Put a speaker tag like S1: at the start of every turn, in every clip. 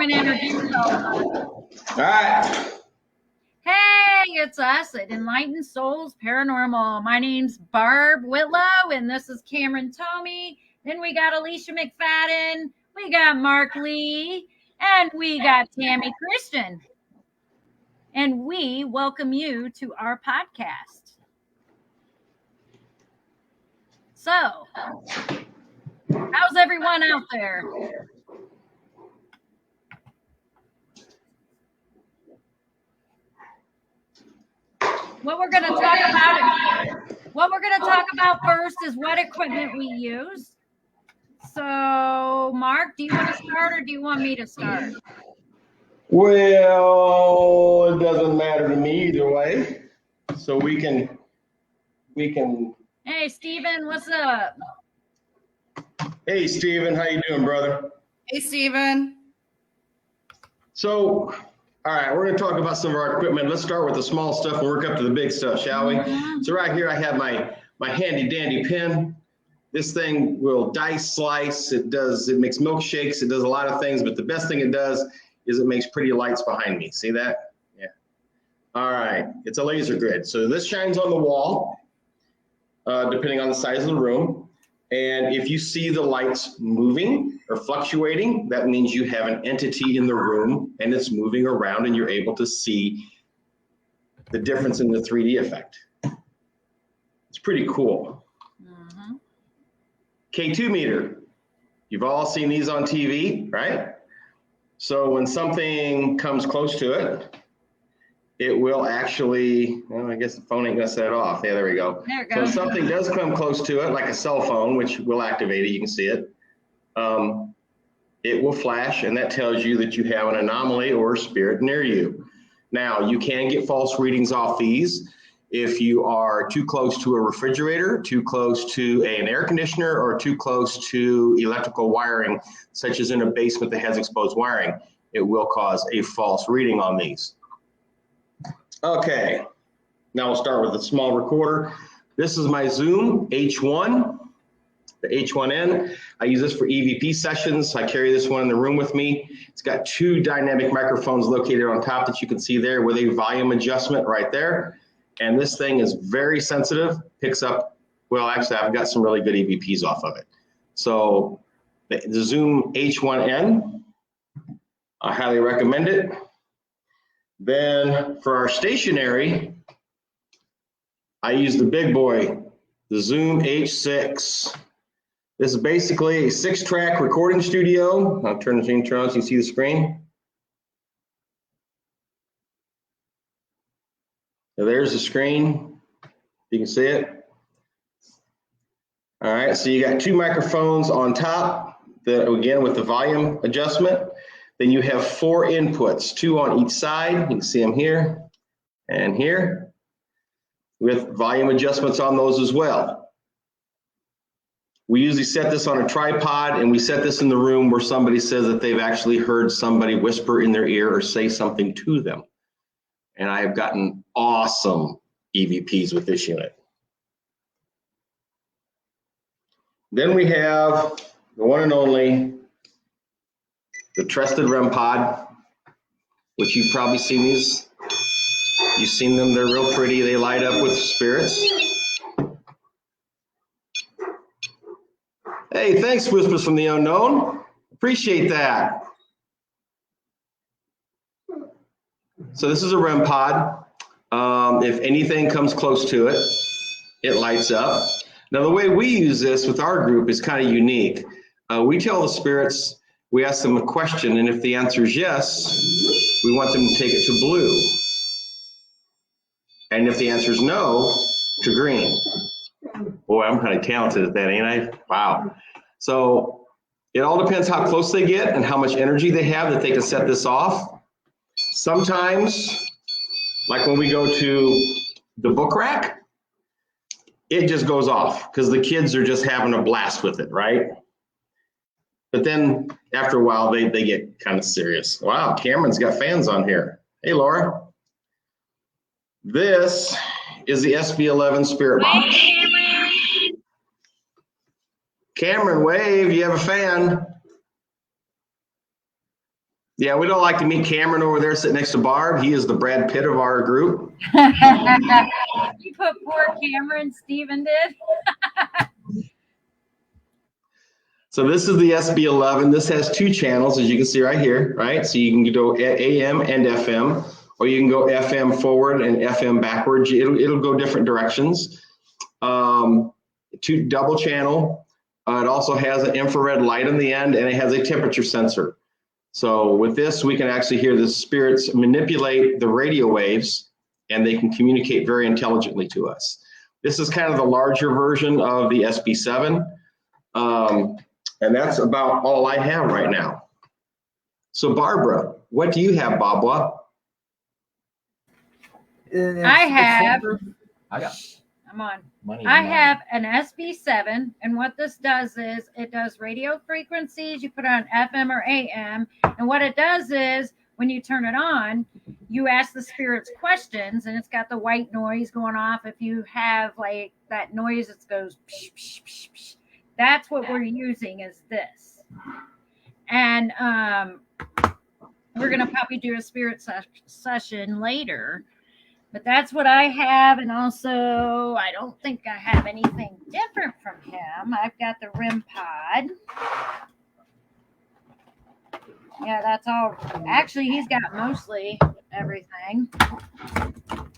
S1: and introduce ourselves.
S2: All right.
S1: Hey, it's us at Enlightened Souls Paranormal. My name's Barb Whitlow, and this is Cameron Tomey. Then we got Alicia McFadden, we got Mark Lee, and we got Tammy Christian. And we welcome you to our podcast. So, how's everyone out there? What we're going to talk about first is what equipment we use. So, Mark, do you want to start or do you want me to start?
S2: Well, it doesn't matter to me either way. So we can.
S1: Hey, Steven, what's up?
S2: Hey, Steven, how you doing, brother?
S3: Hey, Steven.
S2: So, all right, we're going to talk about some of our equipment. Let's start with the small stuff and work up to the big stuff, shall we?
S1: Mm-hmm.
S2: So right here, I have my handy dandy pen. This thing will dice, slice. It makes milkshakes. It does a lot of things, but the best thing it does is it makes pretty lights behind me. See that? Yeah. All right, it's a laser grid. So this shines on the wall, depending on the size of the room. And if you see the lights moving or fluctuating, that means you have an entity in the room and it's moving around and you're able to see the difference in the 3D effect. It's pretty cool.
S1: Mm-hmm.
S2: K2 meter. You've all seen these on TV, right? So when something comes close to it, it will actually, well, I guess the phone ain't gonna set it off. Yeah, there we go.
S1: There it
S2: So
S1: goes.
S2: if something does come close to it, like a cell phone, which will activate it, you can see it, it will flash, and that tells you that you have an anomaly or a spirit near you. Now, you can get false readings off these if you are too close to a refrigerator, too close to an air conditioner, or too close to electrical wiring, such as in a basement that has exposed wiring. It will cause a false reading on these. Okay, now we'll start with a small recorder. This is my Zoom H1, the H1N. I use this for EVP sessions. I carry this one in the room with me. It's got two dynamic microphones located on top that you can see there with a volume adjustment right there. And this thing is very sensitive, picks up, well, actually, I've got some really good EVPs off of it. So the Zoom H1N, I highly recommend it. Then for our stationary, I use the big boy, the Zoom H6. This is basically a 6-track recording studio. I'll turn the screen on so you can see the screen. So there's the screen. You can see it. All right, so you got 2 microphones on top, again with the volume adjustment. Then you have 4 inputs, 2 on each side. You can see them here and here with volume adjustments on those as well. We usually set this on a tripod, and we set this in the room where somebody says that they've actually heard somebody whisper in their ear or say something to them. And I have gotten awesome EVPs with this unit. Then we have the one and only, the trusted REM pod, which you've probably seen these. You've seen them, they're real pretty. They light up with spirits. Hey, thanks, Whispers from the Unknown. Appreciate that. So this is a REM pod. If anything comes close to it, it lights up. Now, the way we use this with our group is kind of unique. We tell the spirits, we ask them a question, and if the answer is yes, we want them to take it to blue. And if the answer is no, to green. Boy, I'm kind of talented at that, ain't I? Wow. So it all depends how close they get and how much energy they have that they can set this off. Sometimes, like when we go to the book rack, it just goes off because the kids are just having a blast with it, right? But then after a while, they get kind of serious. Wow, Cameron's got fans on here. Hey, Laura. This is the SB11 Spirit Box. Cameron, wave, you have a fan. Yeah, we don't like to meet Cameron over there sitting next to Barb. He is the Brad Pitt of our group.
S1: You put poor Cameron, Steven did.
S2: So this is the SB11. This has 2 channels, as you can see right here, right? So you can go AM and FM, or you can go FM forward and FM backwards. It'll go different directions. 2 double channel. It also has an infrared light on the end, and it has a temperature sensor. So with this, we can actually hear the spirits manipulate the radio waves, and they can communicate very intelligently to us. This is kind of the larger version of the SB7. And that's about all I have right now. So Barbara, what do you have, Barbara?
S1: I'm on. I have an SB7, and what this does is it does radio frequencies. You put it on FM or AM, and what it does is when you turn it on, you ask the spirits questions, and it's got the white noise going off. If you have like that noise that goes psh, psh, psh, psh, that's what we're using is this. And we're going to probably do a spirit session later. But that's what I have. And also, I don't think I have anything different from him. I've got the REM pod. Yeah, that's all. Actually, he's got mostly everything.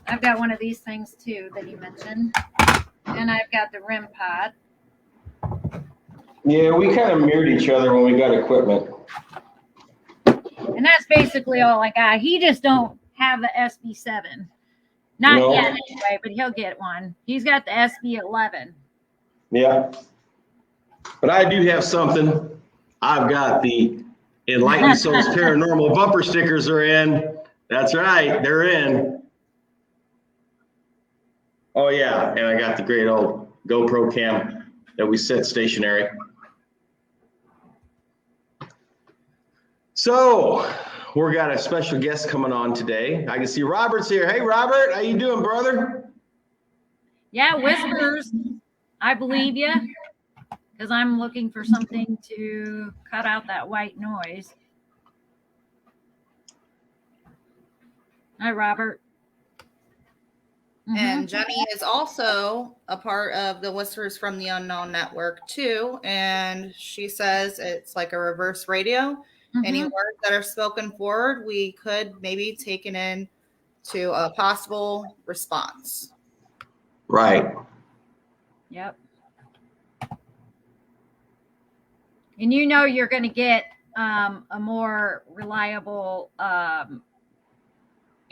S1: I've got one of these things, too, that he mentioned. And I've got the REM pod.
S2: Yeah, we kind of mirrored each other when we got equipment.
S1: And that's basically all I got. He just don't have the SB7. Not yet, anyway, but he'll get one. He's got the SB11.
S2: Yeah. But I do have something. I've got the Enlightened Souls Paranormal bumper stickers are in. That's right. They're in. Oh, yeah. And I got the great old GoPro cam that we set stationary. So we've got a special guest coming on today. I can see Robert's here. Hey, Robert, how you doing, brother?
S1: Yeah, whispers. I believe you, because I'm looking for something to cut out that white noise. Hi, Robert.
S3: And Jenny is also a part of the Whispers from the Unknown Network, too. And she says it's like a reverse radio. Any words that are spoken forward, we could maybe take it in to a possible response.
S2: Right.
S1: Yep. And you know you're going to get a more reliable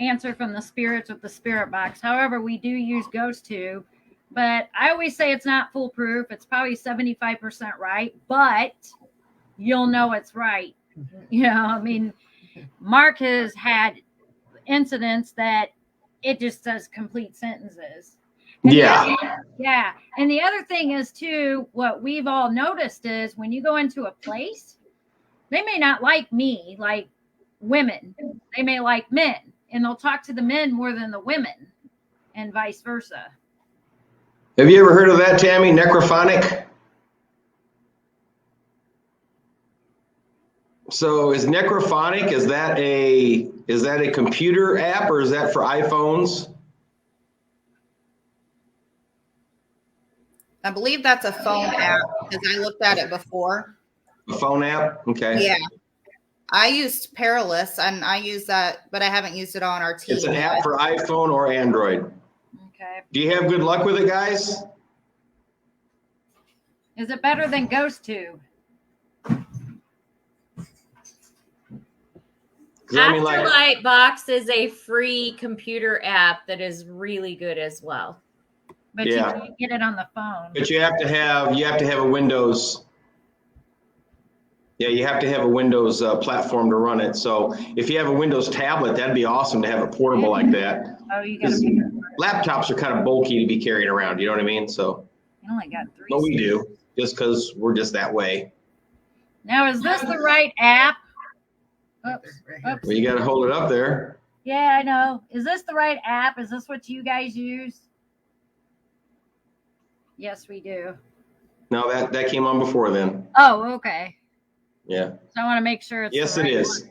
S1: answer from the spirits with the spirit box. However, we do use Ghost Tube, but I always say it's not foolproof. It's probably 75% right, but you'll know it's right. You know, I mean, Mark has had incidents that it just does complete sentences. And yeah. And the other thing is, too, what we've all noticed is when you go into a place, they may not like me, like women. They may like men, and they'll talk to the men more than the women, and vice versa.
S2: Have you ever heard of that, Tammy? Necrophonic? So is Necrophonic, is that a computer app, or is that for iPhones?
S3: I believe that's a phone app because I looked at it before.
S2: A phone app? Okay.
S3: Yeah. I used Paralysis, and I use that, but I haven't used it on our team.
S2: It's an app for iPhone or Android.
S1: Okay.
S2: Do you have good luck with it, guys?
S1: Is it better than Ghost Tube?
S4: Afterlight Box is a free computer app that is really good as well.
S1: But you can't get it on the phone.
S2: But you have to have a Windows. Yeah, you have to have a Windows platform to run it. So if you have a Windows tablet, that'd be awesome to have it portable like that.
S1: Oh, you got to.
S2: Laptops are kind of bulky to be carried around. You know what I mean? So.
S1: You only got 3.
S2: But we do, just because we're just that way.
S1: Now, is this the right app? Oops.
S2: Well, you got to hold it up there.
S1: Yeah, I know. Is this the right app? Is this what you guys use? Yes, we do.
S2: No, that came on before then.
S1: Oh, okay.
S2: Yeah.
S1: So I want to make sure it's
S2: Yes,
S1: the right
S2: it is.
S1: one.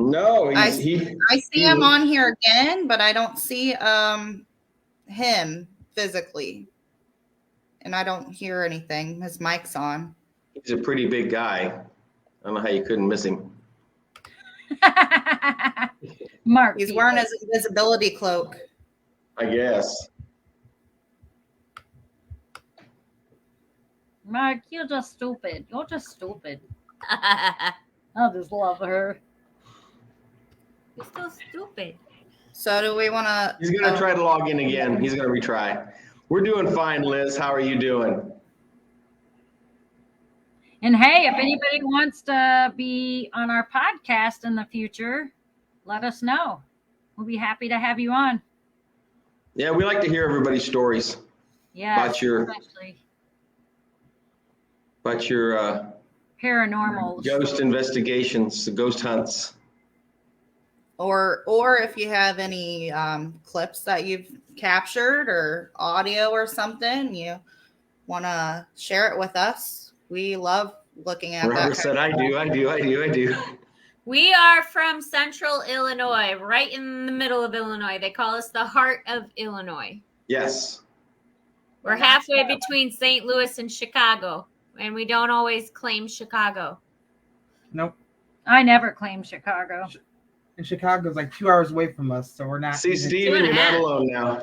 S2: No,
S3: I see him on here again, but I don't see him physically. And I don't hear anything. His mic's on.
S2: He's a pretty big guy. I don't know how you couldn't miss him.
S1: Mark.
S3: He's wearing his invisibility cloak.
S2: I guess.
S1: Mark, you're just stupid. You're just stupid. I just love her.
S4: You're so stupid.
S3: So do we want to?
S2: He's going to try to log in again. He's going to retry. We're doing fine, Liz. How are you doing?
S1: And hey, if anybody wants to be on our podcast in the future, let us know. We'll be happy to have you on.
S2: Yeah, we like to hear everybody's stories.
S1: Yeah,
S2: About your
S1: paranormal
S2: ghost investigations, the ghost hunts.
S3: Or if you have any clips that you've captured or audio or something, you want to share it with us. We love looking at
S2: Robert
S3: that.
S2: said, I do.
S4: We are from Central Illinois, right in the middle of Illinois. They call us the heart of Illinois.
S2: Yes.
S4: We're halfway between St. Louis and Chicago, and we don't always claim Chicago.
S5: Nope.
S1: I never claim Chicago.
S5: And Chicago's like 2 hours away from us, so we're not.
S2: See, Steven, you're not alone now.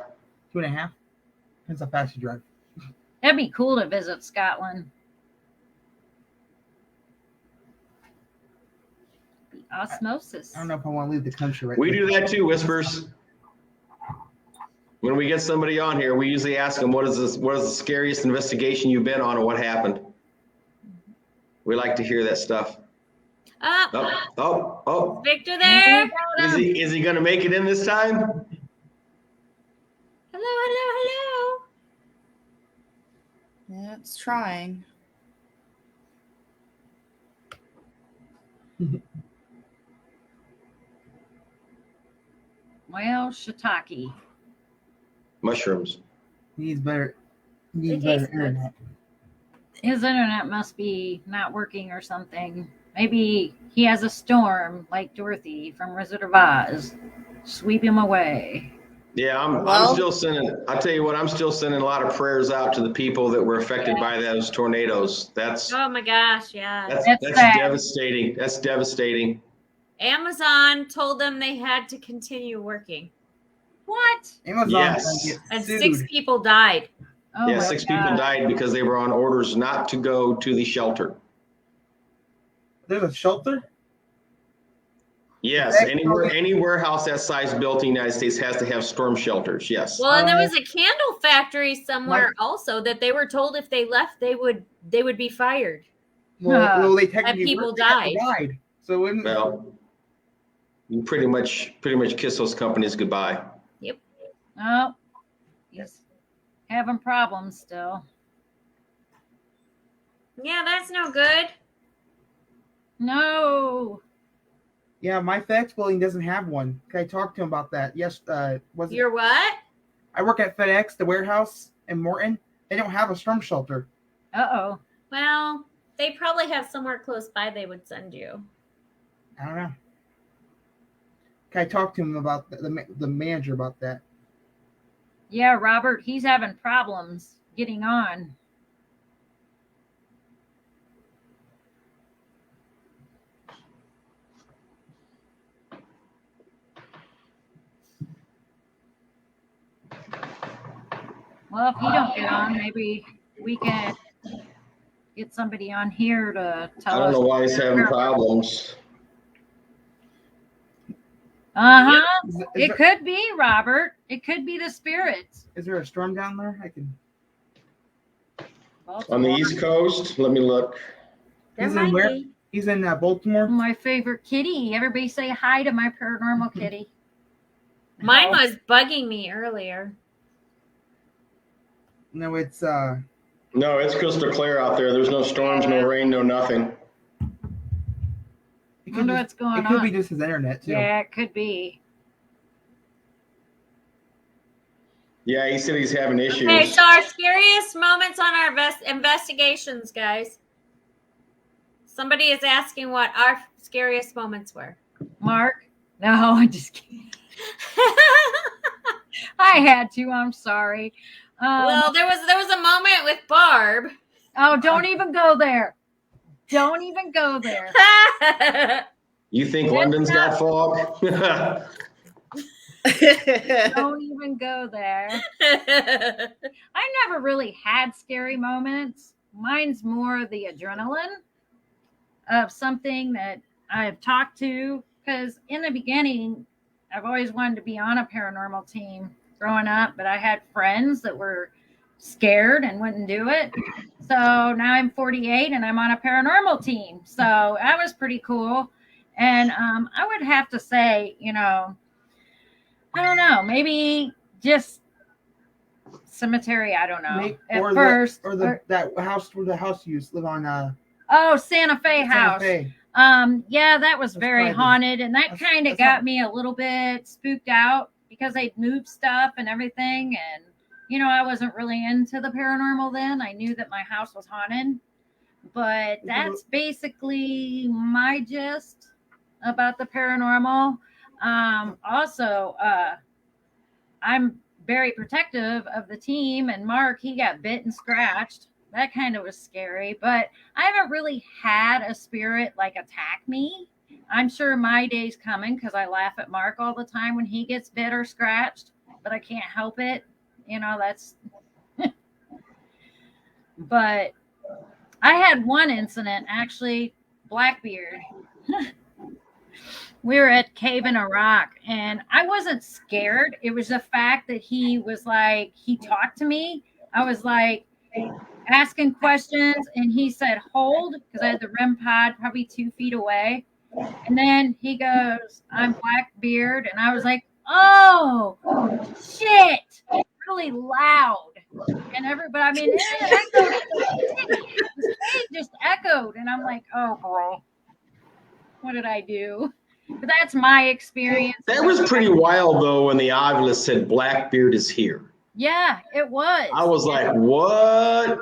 S5: 2.5. Depends how fast you drive.
S1: It'd be cool to visit Scotland. The osmosis.
S5: I don't know if I want to leave the country right
S2: We
S5: now.
S2: do that too, Whispers. When we get somebody on here, we usually ask them, what is the scariest investigation you've been on and what happened? We like to hear that stuff. Oh.
S4: Victor there?
S2: Is he going to make it in this time?
S4: Hello.
S3: Yeah, it's trying.
S1: Well, shiitake.
S2: Mushrooms.
S5: Needs better
S4: It tastes good.
S5: internet.
S1: His internet must be not working or something. Maybe he has a storm like Dorothy from Wizard of Oz. Sweep him away.
S2: Yeah, I'm still sending. I'll tell you what, I'm still sending a lot of prayers out to the people that were affected by those tornadoes.
S4: Oh my gosh, yeah.
S2: That's
S1: sad.
S2: devastating. That's devastating.
S4: Amazon told them they had to continue working.
S1: What?
S5: Amazon
S2: Yes.
S4: And
S5: sued.
S4: 6 people died.
S1: Oh
S2: Yeah,
S1: my
S2: 6
S1: God.
S2: people died because they were on orders not to go to the shelter.
S5: There's a shelter?
S2: Yes, any warehouse that size built in the United States has to have storm shelters. Yes.
S4: Well, and there was a candle factory somewhere also that they were told if they left, they would be fired.
S5: Well, they technically
S4: people
S5: died. So when
S2: Well, you pretty much kiss those companies goodbye.
S1: Oh, he's having problems still.
S4: Yeah, that's no good.
S1: No.
S5: yeah, my FedEx building doesn't have one. Can I talk to him about that? Yes, was it?
S4: You're what?
S5: I work at FedEx, the warehouse in Morton. They don't have a storm shelter.
S1: Uh-oh.
S4: Well, they probably have somewhere close by they would send you.
S5: I don't know. Can I talk to him about the manager about that?
S1: Yeah, Robert, he's having problems getting on. Well, if you don't get on, maybe we can get somebody on here to tell us.
S2: I don't know why he's having problems.
S1: Uh-huh.
S5: Is
S1: It
S5: there-
S1: could be, Robert. It could be the spirits.
S5: is there a storm down there? I can.
S2: On the East Coast, let me look.
S4: There
S5: He's in
S4: might
S5: where?
S4: be.
S5: He's in Baltimore.
S1: My favorite kitty. Everybody say hi to my paranormal kitty.
S4: Mine was bugging me earlier.
S5: No, it's
S2: No, it's crystal clear out there. There's no storms, no rain, no nothing.
S5: it
S1: I wonder what's going
S5: it could
S1: on.
S5: be just his internet too.
S1: Yeah, it could be.
S2: Yeah, he said he's having issues.
S4: Okay, so our scariest moments on our investigations, guys. Somebody is asking what our scariest moments were.
S1: Mark? No, I'm just kidding. I had to. I'm sorry.
S4: Well, there was a moment with Barb.
S1: Oh, don't even go there. Don't even go there.
S2: You think London's got fog?
S1: Don't even go there. I never really had scary moments. Mine's more the adrenaline of something that I've talked to. Because in the beginning, I've always wanted to be on a paranormal team growing up, but I had friends that were scared and wouldn't do it. So now I'm 48 and I'm on a paranormal team. So that was pretty cool. And I would have to say, I don't know, maybe just cemetery. I don't know.
S5: That house where the house you used to live on.
S1: Santa Fe house.
S5: Santa Fe.
S1: Yeah, that was very haunted, and that kind of got me a little bit spooked out because they'd moved stuff and everything, and I wasn't really into the paranormal then. I knew that my house was haunted, but that's basically my gist about the paranormal. Also, I'm very protective of the team, and Mark, he got bit and scratched. That kind of was scary, but I haven't really had a spirit attack me. I'm sure my day's coming because I laugh at Mark all the time when he gets bit or scratched, but I can't help it. That's. But I had one incident, actually, Blackbeard. We were at Cave in a Rock, and I wasn't scared. It was the fact that he talked to me. I was asking questions, and he said hold because I had the REM pod probably 2 feet away, and then he goes, "I'm Blackbeard," and I was like, "Oh shit!" Really loud, and everybody. It just echoed, and I'm like, "Oh boy, what did I do?" But that's my experience.
S2: That was pretty wild though when the Ovilus said Blackbeard is here.
S1: Yeah, it was.
S2: I was like, what?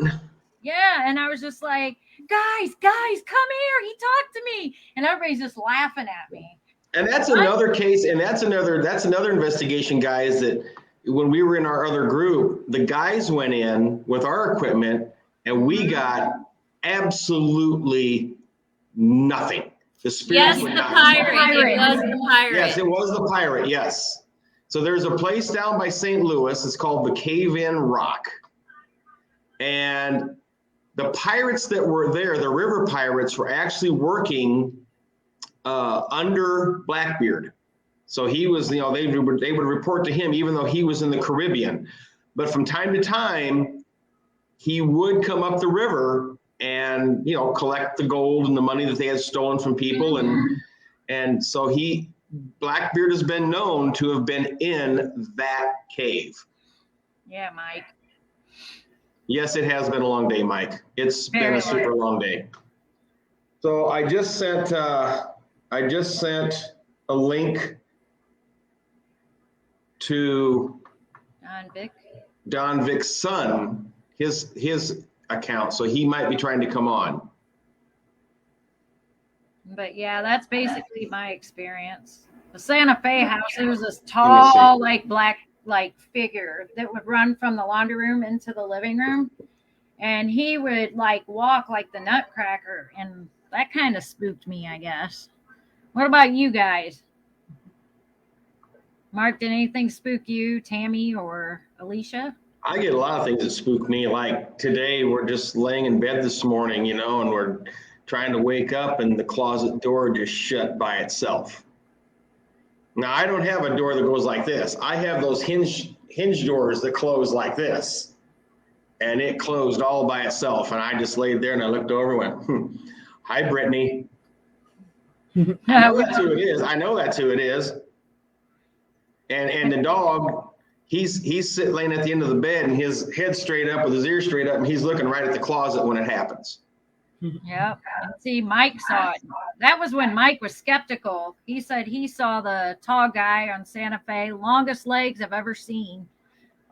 S1: Yeah, and I was just like, guys, come here. He talked to me. And everybody's just laughing at me.
S2: And that's another case, and that's another investigation, guys, that when we were in our other group, the guys went in with our equipment and we got absolutely nothing. The spirit
S4: the pirate. It was the pirate.
S2: Yes, it was the pirate, yes. So there's a place down by St. Louis. It's called the Cave in Rock. And the pirates that were there, the river pirates, were actually working under Blackbeard. So he was, they would report to him even though he was in the Caribbean. But from time to time, he would come up the river and, collect the gold and the money that they had stolen from people. And so Blackbeard has been known to have been in that cave.
S1: Yeah, Mike.
S2: Yes, it has been a long day, Mike. It's been a super long day. So I just sent a link to Don Vic's son, his account. So he might be trying to come on.
S1: But yeah, that's basically my experience. The Santa Fe house, it was this tall, black, figure that would run from the laundry room into the living room. And he would walk like the Nutcracker. And that kind of spooked me, I guess. What about you guys? Mark, did anything spook you, Tammy or Alicia?
S2: I get a lot of things that spook me. Like today, we're just laying in bed this morning, and we're trying to wake up and the closet door just shut by itself. Now, I don't have a door that goes like this. I have those hinge doors that close like this. And it closed all by itself. And I just laid there and I looked over and went, hi, Brittany. I know that's who it is. And the dog, he's sitting laying at the end of the bed and his head's straight up with his ears straight up and he's looking right at the closet when it happens.
S1: Yep. And see, Mike saw it. That was when Mike was skeptical. He said he saw the tall guy on Santa Fe, longest legs I've ever seen.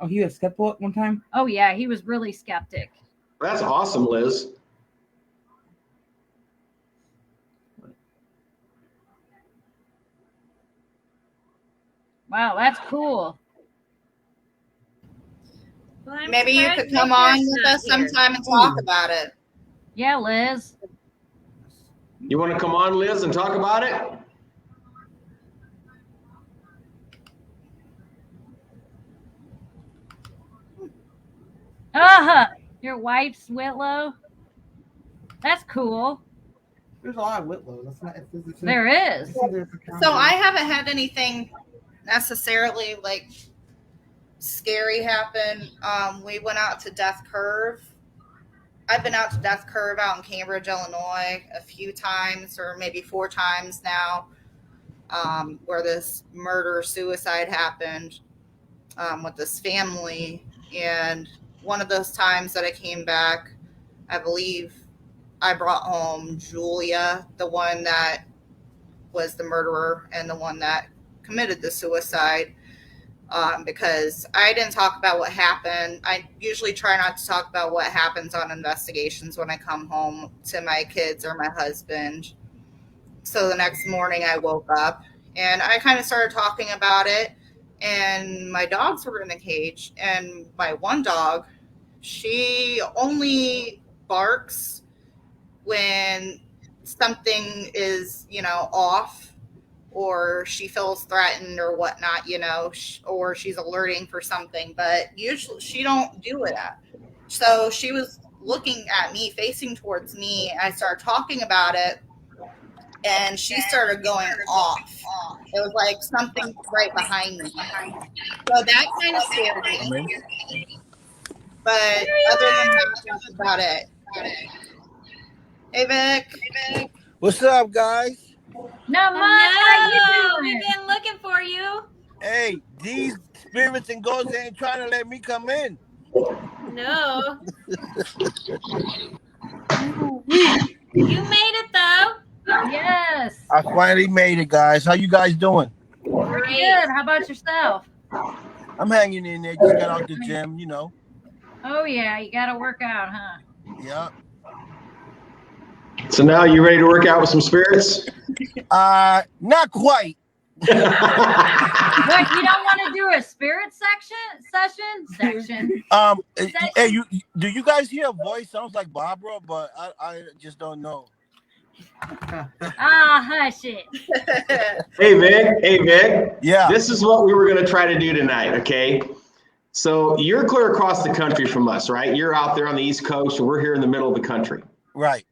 S5: Oh, he was skeptical at one time?
S1: Oh, yeah. He was really skeptic.
S2: That's awesome, Liz.
S1: Wow, that's cool.
S4: Well, I'm
S3: Maybe you
S4: surprised
S3: could come
S4: Victor's
S3: on with
S4: not
S3: us
S4: here.
S3: sometime and talk about it.
S1: Yeah, Liz.
S2: You want to come on, Liz, and talk about it?
S1: Your wife's Whitlow. That's cool.
S5: There's a lot of Whitlows. That's not.
S1: There is.
S3: So I haven't had anything necessarily like scary happen. We went out to Death Curve. I've been out to Death Curve out in Cambridge, Illinois, a few times, or maybe 4 times now, where this murder-suicide happened with this family. And one of those times that I came back, I believe I brought home Julia, the one that was the murderer and the one that committed the suicide. Because I didn't talk about what happened. I usually try not to talk about what happens on investigations when I come home to my kids or my husband. So the next morning I woke up and I kind of started talking about it, and my dogs were in a cage, and my one dog, she only barks when something is, off, or she feels threatened or whatnot, or she's alerting for something, but usually she don't do it. So she was looking at me, facing towards me. I started talking about it, and she started going off. It was like something right behind me. So that kind of scared me. But other than that, that's about it. Hey, Vic.
S6: What's up, guys?
S1: Not much. How you
S4: No,
S1: doing?
S4: we've been looking for you.
S6: Hey, these spirits and ghosts ain't trying to let me come in.
S4: No. You made it though.
S1: Yes.
S6: I finally made it, guys. How you guys doing?
S1: Pretty good. How about yourself?
S6: I'm hanging in there. Just got out the gym,
S1: Oh yeah, you got to work out, huh?
S6: Yeah.
S2: So now you ready to work out with some spirits?
S6: Not quite.
S1: What, you don't want to do a spirit session?
S6: Hey, do you guys hear a voice? Sounds like Barbara, but I just don't know.
S1: Hush it.
S2: Hey, Vic.
S6: Yeah.
S2: This is what we were going to try to do tonight, okay? So you're clear across the country from us, right? You're out there on the East Coast, and we're here in the middle of the country.
S6: Right.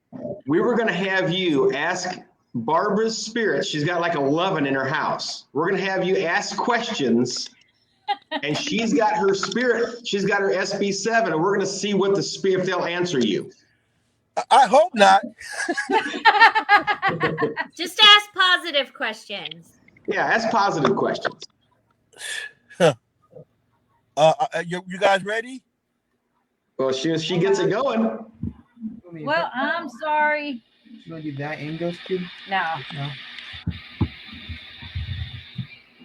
S2: We were going to have you ask Barbara's spirit. She's got like 11 in her house. We're going to have you ask questions, and she's got her spirit. She's got her SB7, and we're going to see what the spirit, if they'll answer you.
S6: I hope not.
S4: Just ask positive questions.
S2: Yeah, ask positive questions.
S6: You guys ready?
S2: Well, she gets it going.
S1: Well, I'm sorry.
S5: You want to do that and Ghost Cube?
S1: No.
S5: No.
S1: I'm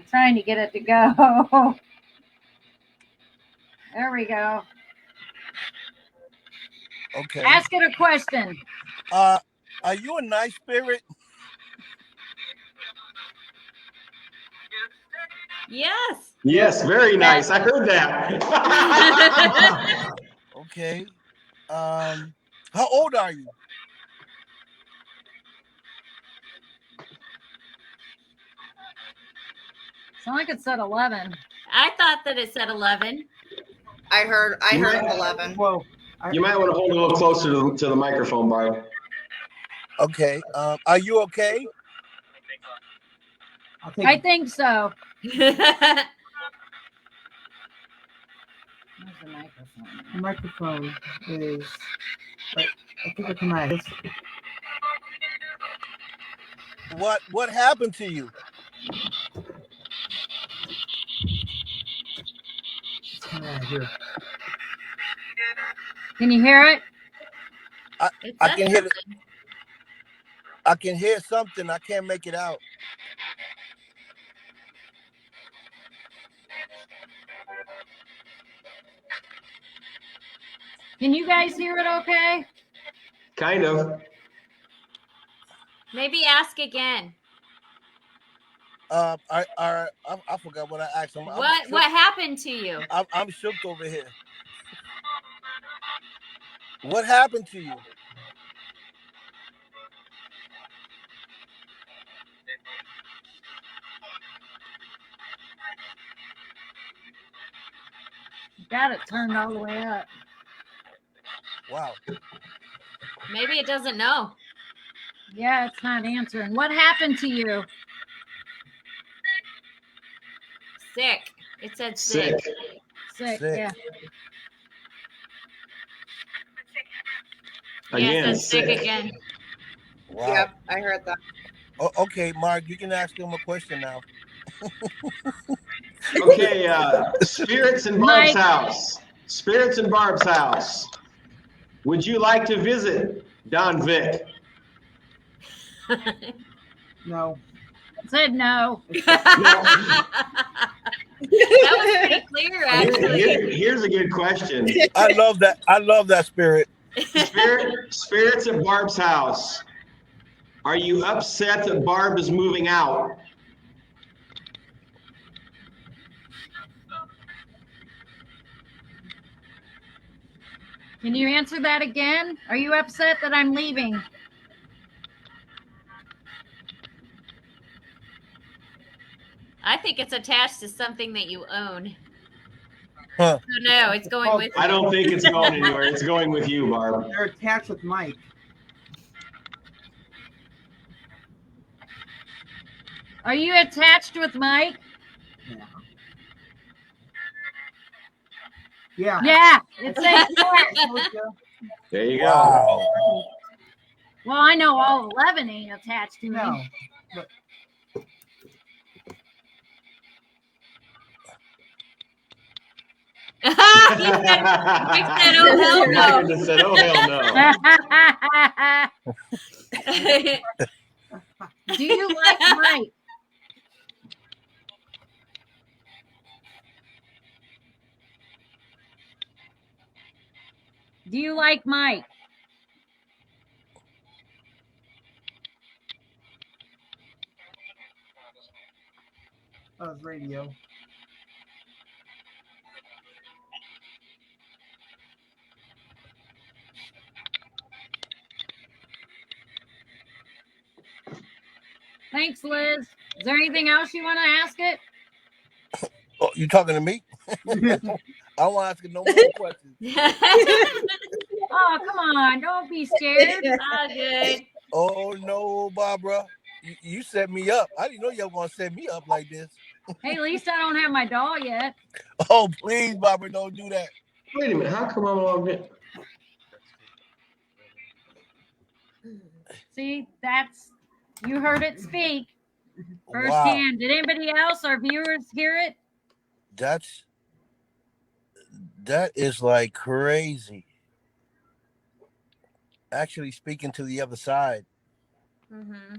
S1: trying to get it to go. There we go.
S6: Okay.
S1: Ask it a question.
S6: Are you a nice spirit?
S4: Yes.
S2: Yes, very nice. I heard that.
S6: Okay. How old are you?
S1: Sound like it said 11.
S4: I thought that it said 11.
S3: I heard 11.
S5: Whoa.
S2: You might want to hold it a little closer to the microphone, Barb.
S6: Okay. Are you okay?
S1: I think so. Where's the microphone?
S5: The microphone is. I think it's my.
S6: What happened to you?
S5: It's coming out here.
S1: Can you hear it?
S6: I can hear it. I can hear something. I can't make it out.
S1: Can you guys hear it okay?
S2: Kind of.
S4: Maybe ask again.
S6: I forgot what I asked him.
S4: What happened to you?
S6: I'm shook over here. What happened to you?
S1: Got it turned all the way up.
S6: Wow.
S4: Maybe it doesn't know.
S1: Yeah, it's not answering. What happened to you?
S4: Sick. It said sick.
S1: Sick,
S6: Sick.
S1: yeah.
S2: Again,
S4: Yeah, it says sick
S2: sick.
S4: again.
S6: Wow.
S3: Yep, I heard that.
S6: Oh, okay, Mark, you can ask him a question now.
S2: Okay, spirits in Barb's
S1: Mike.
S2: house. Spirits in Barb's house. Would you like to visit Don Vic?
S5: No.
S1: Said no.
S4: That was pretty clear, actually.
S2: Here's a good question.
S6: I love that spirit.
S2: Spirits at Barb's house. Are you upset that Barb is moving out?
S1: Can you answer that again? Are you upset that I'm leaving?
S4: I think it's attached to something that you own.
S6: Huh.
S4: So no, it's going with
S2: I don't think it's going anywhere. It's going with you, Barb.
S5: They're attached with Mike.
S1: Are you attached with Mike?
S5: Yeah.
S1: Yeah, it says yes.
S2: There you go.
S6: Wow.
S1: Well, I know all 11 ain't attached to me.
S5: No. But
S4: He said, "Oh hell no."
S2: Mike just said, "Oh hell no."
S1: Do you like Mike? Do you like Mike?
S5: that was radio.
S1: Thanks, Liz. Is there anything else you want to ask it?
S6: Oh, you talking to me? I won't ask you no more questions.
S1: Oh, come on. Don't be scared.
S4: All good.
S6: Oh no, Barbara. You set me up. I didn't know you were gonna set me up like this.
S1: Hey, at least I don't have my doll yet.
S6: Oh, please, Barbara, don't do that.
S2: Wait a minute. How come I'm logged in?
S1: See, you heard it speak
S6: Wow.
S1: firsthand. Did anybody else, our viewers, hear it?
S6: That is like crazy. Actually speaking to the other side.
S4: Mm-hmm.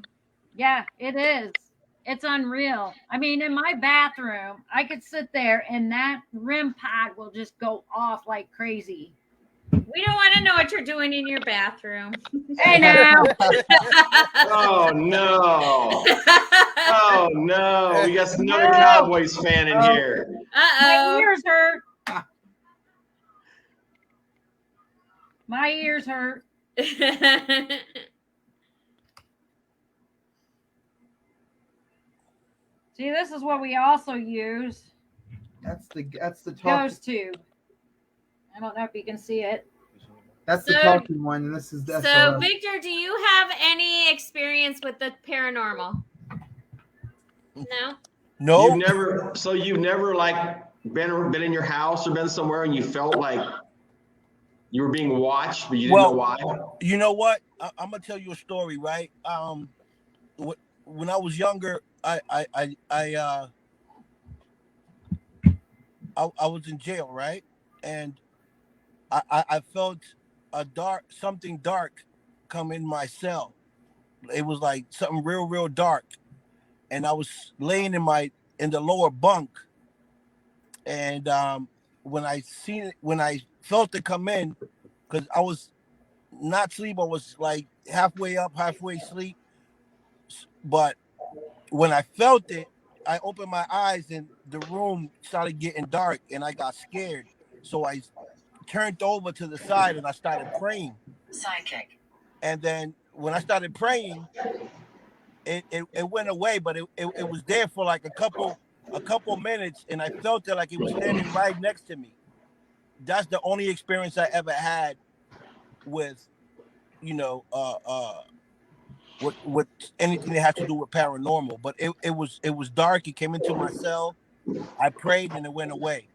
S1: Yeah, it is. It's unreal. I mean, in my bathroom, I could sit there and that REM pod will just go off like crazy.
S4: We don't want to know what you're doing in your bathroom.
S1: Hey now.
S2: Oh no. Oh no. We got another Cowboys fan in here.
S1: My
S4: Uh-oh.
S1: ears hurt. My ears hurt. See, this is what we also use.
S5: That's the talk.
S1: Ghost tube. I don't know if you can see it.
S5: That's the
S4: So-
S5: talking one, and this is the
S4: So,
S5: SOS.
S4: Victor, do you have any experience with the paranormal? No?
S6: No.
S2: You've never like been in your house or been somewhere and you felt like you were being watched, but you didn't know why?
S6: You know what? I'm gonna tell you a story, right? When I was younger, I was in jail, right? And I felt something dark come in my cell. It was like something real dark, and I was laying in the lower bunk, and when I felt it come in, because I was not asleep, I was like halfway up, halfway asleep. But when I felt it, I opened my eyes and the room started getting dark and I got scared. So I turned over to the side and I started praying.
S7: Psychic.
S6: And then when I started praying, it went away, but it was there for like a couple minutes, and I felt it like it was standing right next to me. That's the only experience I ever had with, with anything that had to do with paranormal. But it was dark. It came into my cell. I prayed and it went away.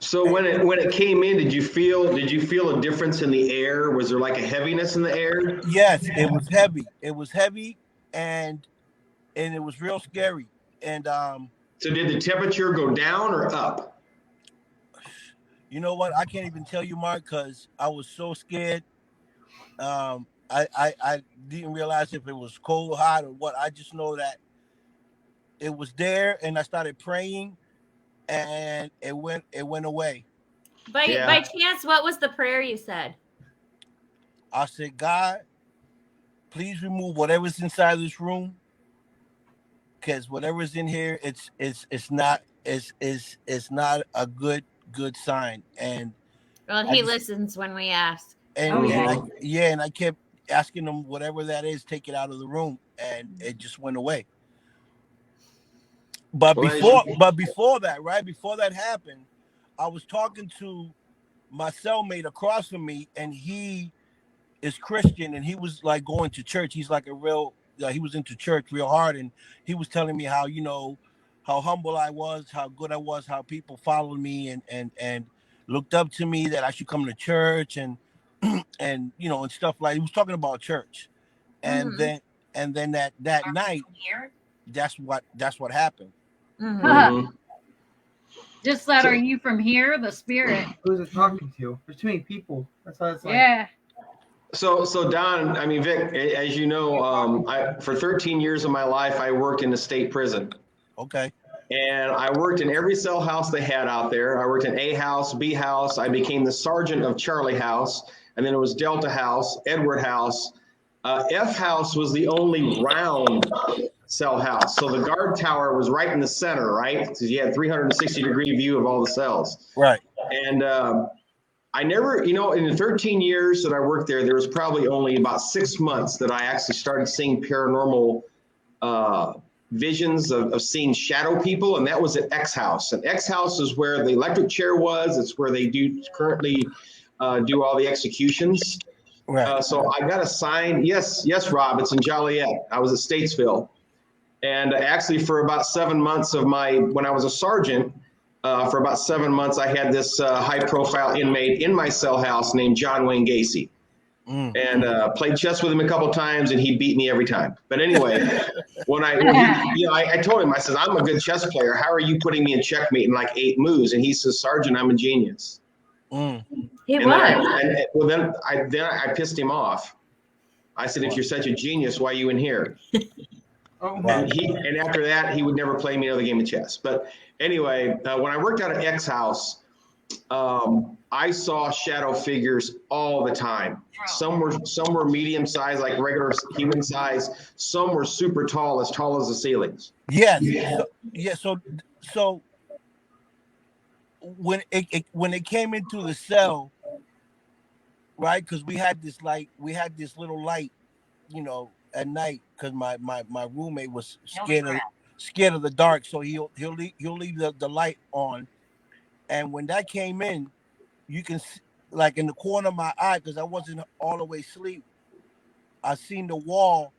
S2: So when it came in, did you feel a difference in the air? Was there like a heaviness in the air?
S6: Yes, it was heavy. It was heavy, and it was real scary. And
S2: so did the temperature go down or up?
S6: You know what? I can't even tell you, Mark, because I was so scared. I didn't realize if it was cold, hot, or what. I just know that it was there, and I started praying, and it went away.
S4: By chance, what was the prayer you said?
S6: I said, God, please remove whatever's inside this room, because whatever's in here, it's not a good sign. And
S4: well, he listens when we ask.
S6: And I kept asking him, whatever that is, take it out of the room, and it just went away. But before that, right before that happened, I was talking to my cellmate across from me, and he is Christian, and he was like going to church. He's like he was into church real hard, and he was telling me how, how humble I was, how good I was, how people followed me and looked up to me, that I should come to church and and stuff like. He was talking about church, and then that night, that's what happened.
S1: Mm-hmm.
S2: Mm-hmm.
S1: Just that, are you from here? The spirit.
S5: Who's it talking to? There's too many people. That's why it's like.
S1: Yeah.
S2: So Don, I mean, Vic, as you know, for 13 years of my life, I worked in a state prison.
S6: Okay.
S2: And I worked in every cell house they had out there. I worked in A house, B house. I became the sergeant of Charlie House. And then it was Delta House, Edward House. F house was the only round cell house. So the guard tower was right in the center, right? Because you had 360-degree view of all the cells.
S6: Right.
S2: And I never, in the 13 years that I worked there was probably only about 6 months that I actually started seeing paranormal visions of seeing shadow people, and that was at X house. And X house is where the electric chair was. It's where they currently do all the executions.
S6: Right.
S2: So I got assigned. Yes, Rob. It's in Joliet. I was at Statesville, and actually for about 7 months when I was a sergeant, for about 7 months I had this high-profile inmate in my cell house named John Wayne Gacy. And played chess with him a couple of times, and he beat me every time. But anyway, I told him, I said, I'm a good chess player. How are you putting me in checkmate in like 8 moves? And he says, Sergeant, I'm a genius.
S4: He was.
S2: Then I pissed him off. I said, if you're such a genius, why are you in here? And after that, he would never play me another game of chess. But anyway, when I worked out at X house, I saw shadow figures all the time. Some were medium size, like regular human size. Some were super tall as the ceilings.
S6: Yes. Yeah. So when it came into the cell, right? Because we had this little light, at night, because my roommate was scared of the dark, so he'll leave the light on. And when that came in, you can see, like in the corner of my eye, because I wasn't all the way asleep, I seen the wall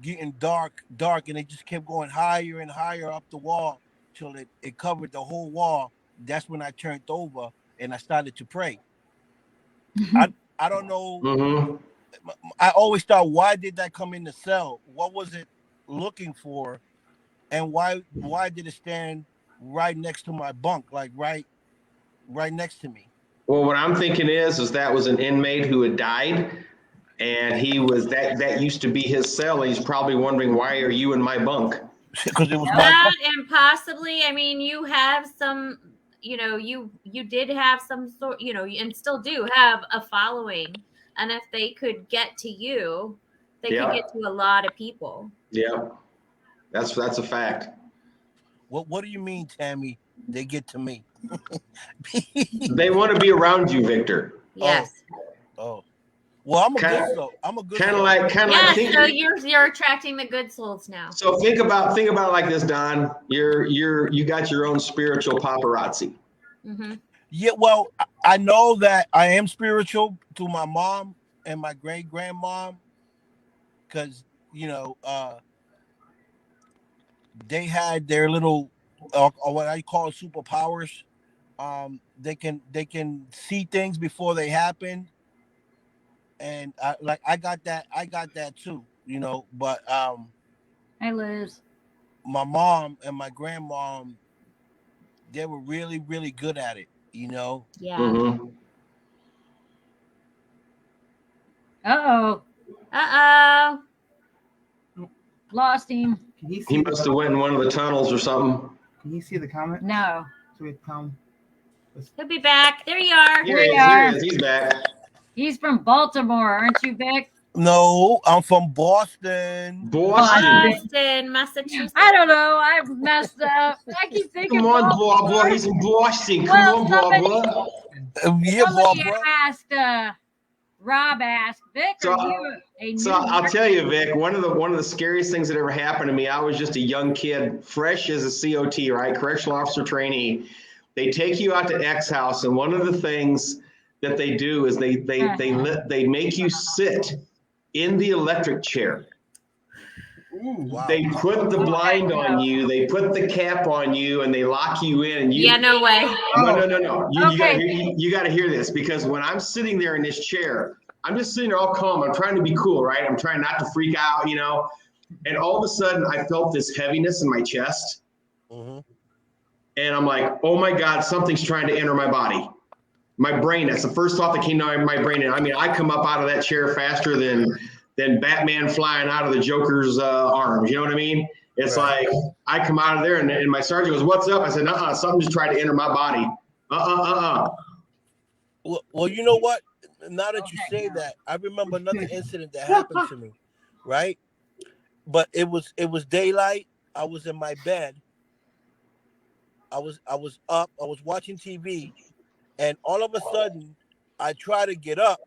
S6: getting dark, and it just kept going higher and higher up the wall till it covered the whole wall. That's when I turned over and I started to pray. I don't know.
S2: Mm-hmm.
S6: I always thought, why did that come in the cell? What was it looking for? And why did it stand right next to my bunk, like right next to me?
S2: Well, what I'm thinking is that was an inmate who had died, and he was that used to be his cell. He's probably wondering, why are you in my bunk?
S6: Because it was
S4: that, and possibly, I mean, you have some, you did have some sort, and still do have a following, and if they could get to you, they could get to a lot of people.
S2: Yeah, that's a fact.
S6: What do you mean, Tammy? They get to me.
S2: They want to be around you, Victor.
S4: Yes.
S6: Oh. Well, I'm a
S2: Kinda-
S6: good soul. I'm a good
S2: Kind of
S6: soul.
S2: like
S4: So you're attracting the good souls now.
S2: So think about it like this, Don. You got your own spiritual paparazzi.
S4: Mm-hmm.
S6: Yeah, well, I know that I am spiritual to my mom and my great grandmom, because they had their little or what I call superpowers. They can see things before they happen, and I got that too, But
S1: Hi, Liz.
S6: my mom and my grandmom, they were really, really good at it,
S4: Yeah.
S2: Mm-hmm.
S1: Uh-oh. Lost him.
S5: Can he
S2: He
S5: see?
S2: must have went in one of the tunnels or something.
S5: Can you see the comment?
S1: No.
S5: So we come.
S4: He'll be back. There you are.
S2: Here he is. He's back.
S1: He's from Baltimore, aren't you, Vic?
S6: No, I'm from Boston.
S4: Boston, Massachusetts.
S1: I don't know. I messed up. I keep thinking.
S2: Come on,
S1: Baltimore.
S2: boy. He's in Boston. Come on, boy.
S6: Yeah,
S1: Somebody
S6: Barbara.
S1: asked, Rob asked, Vic,
S2: So-
S1: are you a new
S2: So I'll
S1: marketing-
S2: tell you, Vic, one of the scariest things that ever happened to me, I was just a young kid, fresh as a COT, right? Correctional officer trainee. They take you out to X house, and one of the things that they do is they make you sit in the electric chair.
S6: Wow.
S2: They put the blind on you, they put the cap on you, and they lock you in. And you,
S4: Yeah, no way.
S2: No. You
S1: Okay.
S2: gotta hear this, because when I'm sitting there in this chair, I'm just sitting there all calm. I'm trying to be cool, right? I'm trying not to freak out, And all of a sudden, I felt this heaviness in my chest.
S6: Mm-hmm.
S2: And I'm like, oh my God, something's trying to enter my body. My brain, that's the first thought that came to my brain. And I mean, I come up out of that chair faster than Batman flying out of the Joker's arms. You know what I mean? It's
S6: Right.
S2: like, I come out of there and my sergeant goes, what's up? I said, something just tried to enter my body.
S6: Well, you know what? Now that you say that, I remember another incident that happened to me, right? But it was daylight. I was in my bed. I was up. I was watching TV, and all of a sudden, I tried to get up,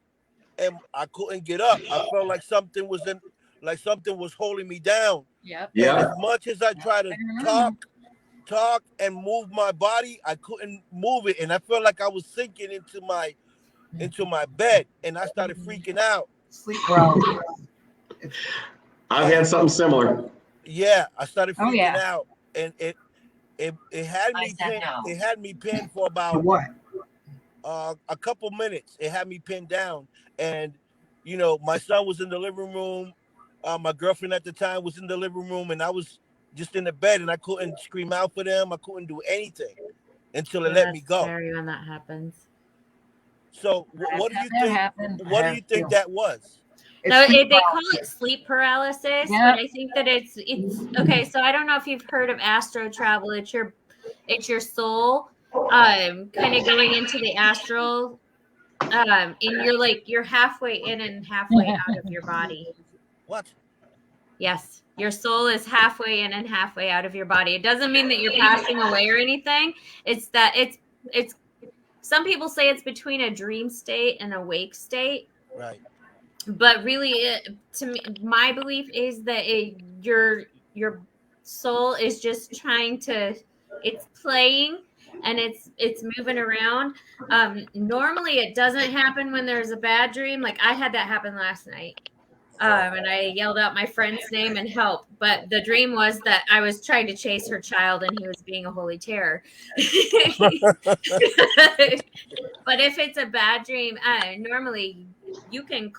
S6: and I couldn't get up. I felt like something was holding me down.
S1: Yep.
S6: And
S2: Yeah.
S6: as much as I tried to talk and move my body, I couldn't move it, and I felt like I was sinking into my bed, and I started freaking out.
S5: Sleep paralysis.
S2: I've had something similar.
S6: Yeah, I started
S1: Oh,
S6: freaking
S1: yeah.
S6: out, and it had me pinned. It had me pinned for about
S5: What?
S6: a couple minutes. It had me pinned down, and my son was in the living room. My girlfriend at the time was in the living room, and I was just in the bed, and I couldn't scream out for them. I couldn't do anything until they let me go.
S4: Scary when that happens.
S6: So, what do you
S1: That
S6: think?
S1: happened.
S6: What do you think that was?
S5: It's
S4: So
S5: sleep
S4: they call
S5: paralysis.
S4: it sleep paralysis,
S1: Yep.
S4: but I think that it's okay. So I don't know if you've heard of astro travel. It's your soul, kind of going into the astral, and you're halfway in and halfway out of your body.
S6: What?
S4: Yes, your soul is halfway in and halfway out of your body. It doesn't mean that you're passing away or anything. It's that it's. Some people say it's between a dream state and a wake state.
S6: Right.
S4: But really, to me, my belief is that your soul is just it's playing and it's moving around. Normally, it doesn't happen when there's a bad dream. Like I had that happen last night, and I yelled out my friend's name and help. But the dream was that I was trying to chase her child, and he was being a holy terror. But if it's a bad dream, normally you can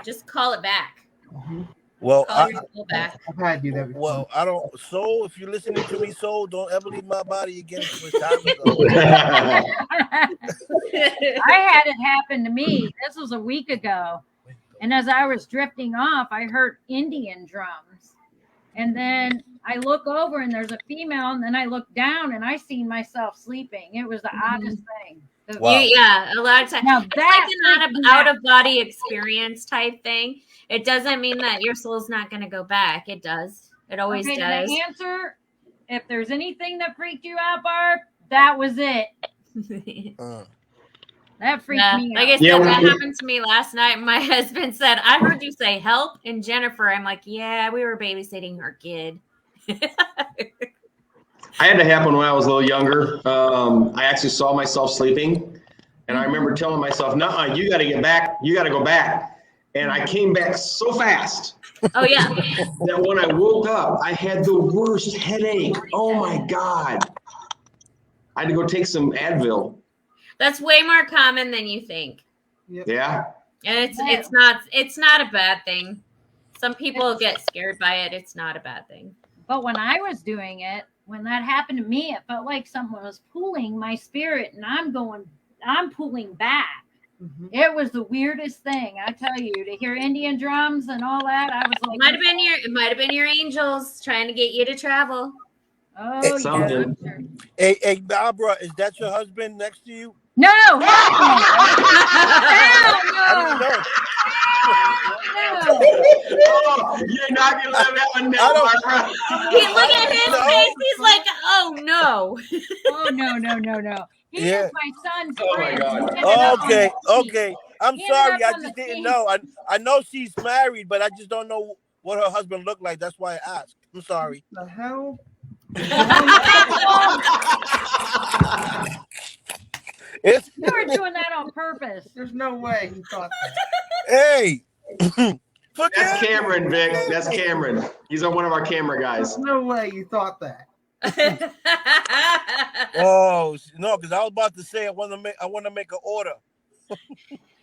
S4: just call it back.
S6: Well,
S4: Call your soul back.
S5: I've had to do that before.
S6: well, I don't. Soul, if you're listening to me, soul, don't ever leave my body again. For time ago.
S1: I had it happen to me. This was a week ago. And as I was drifting off, I heard Indian drums. And then I look over and there's a female, and then I look down and I seen myself sleeping. It was the oddest thing.
S6: Wow.
S4: Yeah, a lot of times.
S1: Now
S4: It's
S1: that
S4: like an out of body experience type thing. It doesn't mean that your soul's not going to go back. It does. It always
S1: okay,
S4: does.
S1: the answer if there's anything that freaked you out, Barb, that was it. That freaked me
S4: Like
S1: out.
S4: I said, that happened to me last night. My husband said, I heard you say help and Jennifer. I'm like, yeah, we were babysitting her kid.
S2: I had to happen when I was a little younger. I actually saw myself sleeping, and I remember telling myself, "Nuh-uh, you got to get back. You got to go back." And I came back so fast.
S4: Oh yeah.
S2: That when I woke up, I had the worst headache. Oh my God! I had to go take some Advil.
S4: That's way more common than you think.
S5: Yep.
S2: Yeah.
S4: And it's not a bad thing. Some people get scared by it. It's not a bad thing.
S1: But when I was doing it, when that happened to me, it felt like someone was pulling my spirit, and I'm pulling back.
S5: Mhm.
S1: It was the weirdest thing, I tell you. To hear Indian drums and all that, I was like,
S4: It might have been your angels trying to get you to travel.
S1: oh
S2: Something.
S1: yeah.
S6: Hey, Barbara, is that your husband next to you?
S1: No, hell no.
S2: Oh, you're not gonna let that one down, Barbara.
S4: Look at his face. He's like, oh no.
S1: Oh no. He
S6: Yeah.
S1: is my son's
S2: Oh, my
S1: friend.
S2: God.
S1: He ended up on the team.
S6: Okay. I'm
S1: He ended
S6: sorry.
S1: up
S6: I
S1: on
S6: just
S1: the
S6: didn't
S1: team.
S6: know. I know she's married, but I just don't know what her husband looked like. That's why I asked. I'm sorry.
S5: The hell?
S6: It's
S1: You were doing that on purpose.
S5: There's no way he thought that.
S6: hey.
S2: That's Cameron, Vic. That's Cameron. He's one of our camera guys.
S5: There's no way you thought that.
S6: Oh no, because I was about to say I want to make an order.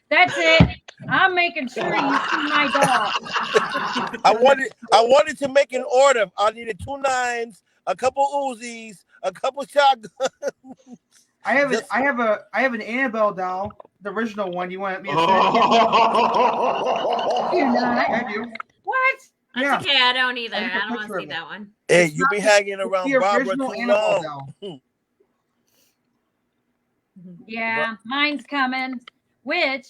S1: That's it. I'm making sure you see my dog.
S6: I wanted to make an order. I needed 2 9s, a couple Uzis, a couple shotguns.
S5: I have an Annabelle doll, the original one. You want me to say?
S2: Oh.
S1: You're not.
S5: I do.
S1: What?
S4: That's
S5: Yeah.
S4: okay. I don't either.
S5: I have a
S4: I don't want
S5: picture
S4: to see
S5: of
S4: that one.
S6: Hey, you be hanging
S5: It's
S6: around
S5: the
S6: Barbara
S5: original
S6: too
S5: Annabelle
S6: long.
S5: doll.
S1: Yeah, mine's coming. Which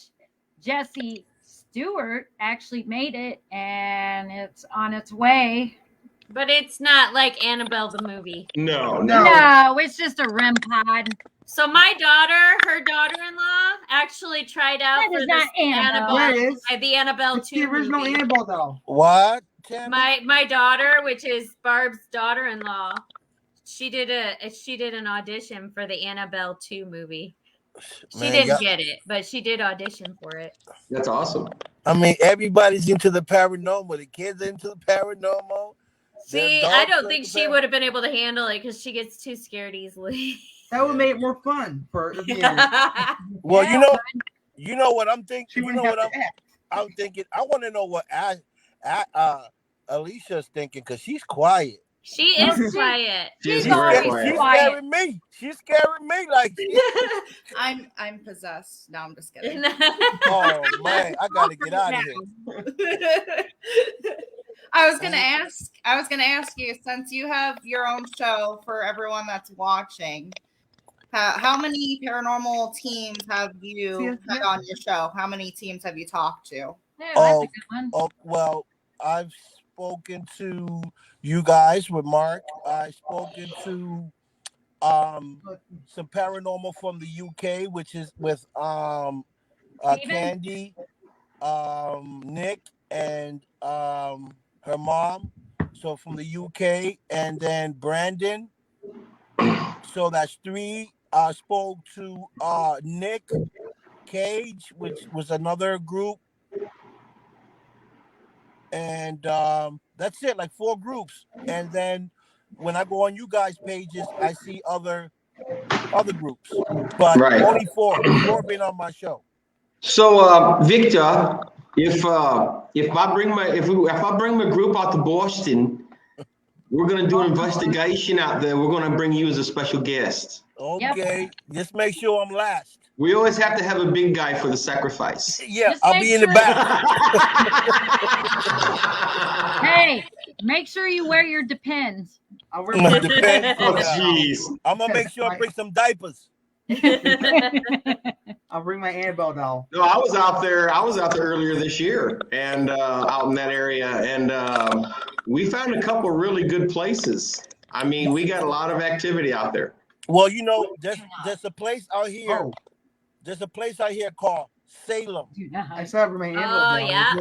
S1: Jesse Stewart actually made it, and it's on its way.
S4: But it's not like Annabelle the movie.
S2: No.
S1: No, it's just a REM pod.
S4: So my daughter, her daughter-in-law, actually tried out
S1: That
S4: for
S1: is
S4: this
S1: not Annabelle.
S5: Yeah, it is.
S4: the Annabelle
S5: It's
S4: 2
S5: the original
S4: movie.
S5: Annabelle doll.
S6: What? Tammy?
S4: My daughter, which is Barb's daughter-in-law, she did an audition for the Annabelle 2 movie. She
S6: Man,
S4: didn't
S6: y'all-
S4: get it, but she did audition for it.
S2: That's awesome.
S6: I mean, everybody's into the paranormal. The kids are into the paranormal.
S4: See, I don't think she would have been able to handle it because she gets too scared easily.
S5: That would make it more fun for the
S6: Well,
S1: Yeah.
S6: you know what I'm thinking.
S5: She
S6: You
S5: wouldn't
S6: know
S5: have
S6: what
S5: to act.
S6: I'm thinking. I want to know what Alicia's thinking because she's quiet.
S4: She is quiet.
S2: She's
S1: She's always
S2: very
S6: She's
S1: quiet.
S6: scaring me. She's scaring me like.
S3: I'm possessed. No, I'm just kidding.
S6: Oh man, I gotta get out of here.
S3: I was gonna ask you, since you have your own show for everyone that's watching, how many paranormal teams have you had on your show? How many teams have you talked to?
S1: Yeah, that's a good one.
S6: Oh well, I've spoken to you guys with Mark. I've spoken to some paranormal from the UK, which is with
S1: Steven?
S6: Candy, Nick, and her mom. So from the UK, and then Brandon. So that's 3. I spoke to Nick Cage, which was another group. And that's it, like 4 groups. And then when I go on you guys' pages, I see other groups. But
S2: Right.
S6: only 4 been on my show.
S2: So, Victor, if I bring my group out to Boston, we're gonna do an investigation out there. We're gonna bring you as a special guest.
S6: Okay, just make sure I'm last.
S2: We always have to have a big guy for the sacrifice.
S6: Yeah,
S1: Just
S6: I'll
S1: make
S6: be in the
S1: sure-
S6: back.
S1: Hey, make sure you wear your Depends.
S5: I'll wear my
S6: Depends.
S2: Oh, jeez.
S6: I'm gonna make sure I bring some diapers.
S5: I'll bring my Annabelle doll.
S2: No, I was out there earlier this year and out in that area, and we found a couple really good places. I mean, we got a lot of activity out there.
S6: Well, you know, there's a place out here.
S5: Oh,
S6: There's a place out here called Salem.
S5: I still have my hand
S4: Oh,
S5: down.
S4: yeah.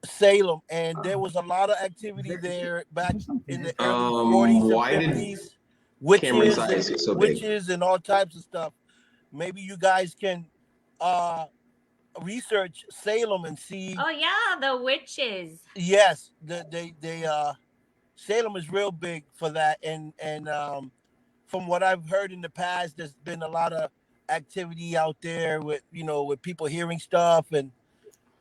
S6: Salem, and there was a lot of activity there back in the early 40s
S2: Why
S6: and
S2: did
S6: 50s.
S2: Cameron size is so big?
S6: Witches and all types of stuff. Maybe you guys can research Salem and see.
S4: Oh yeah, the witches.
S6: Yes, they Salem is real big for that, and from what I've heard in the past, there's been a lot of activity out there with people hearing stuff and
S4: Of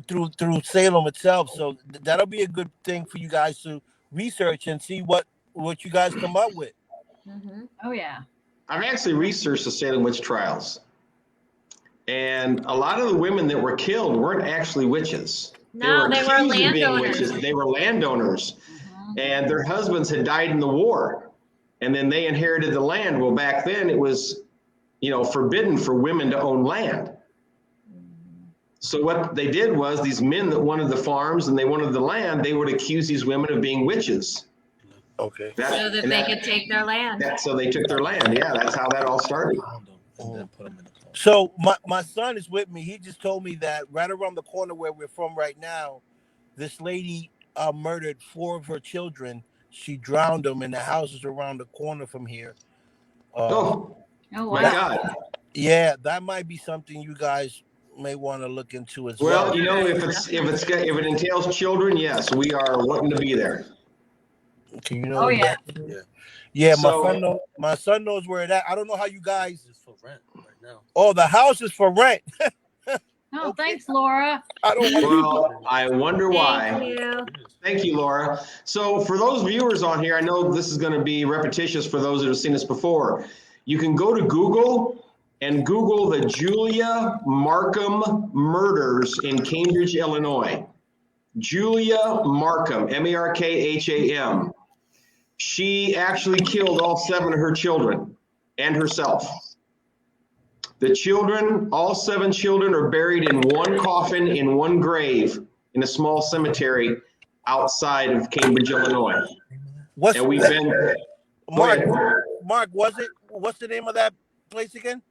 S4: course.
S6: through Salem itself. So that'll be a good thing for you guys to research and see what you guys come up with.
S4: Mm-hmm.
S1: Oh yeah.
S2: I've actually researched the Salem witch trials. And a lot of the women that were killed weren't actually witches.
S4: No, they were
S2: accused of being
S4: landowners.
S2: witches. They were landowners. And their husbands had died in the war. And then they inherited the land. Well, back then it was, forbidden for women to own land. So what they did was these men that wanted the farms and they wanted the land, they would accuse these women of being witches.
S6: Okay.
S4: So that they could take their land.
S2: So they took their land. Yeah, that's how that all started.
S6: So my son is with me. He just told me that right around the corner where we're from right now, this lady murdered 4 of her children. She drowned them in the houses around the corner from here.
S2: Oh
S1: Oh
S2: my
S1: wow.
S2: God.
S6: Yeah, that might be something you guys may want to look into as well.
S2: Well, if it entails children, yes, we are wanting to be there.
S6: Okay,
S1: Oh yeah.
S6: Yeah,
S2: So-
S6: my son knows where it at. I don't know how you guys.
S7: It's for rent right now.
S6: Oh, the house is for rent.
S1: Oh,
S6: Okay.
S1: thanks, Laura.
S6: I don't.
S2: Well, I wonder why.
S4: Thank you.
S2: Thank you, Laura. So for those viewers on here, I know this is going to be repetitious for those that have seen this before. You can go to Google and Google the Julia Markham murders in Cambridge, Illinois. Julia Markham, Markham. She actually killed all 7 of her children and herself. The children, all 7 children, are buried in one coffin in one grave in a small cemetery outside of Cambridge, Illinois. And we've been,
S6: Mark, what's the name of that place again?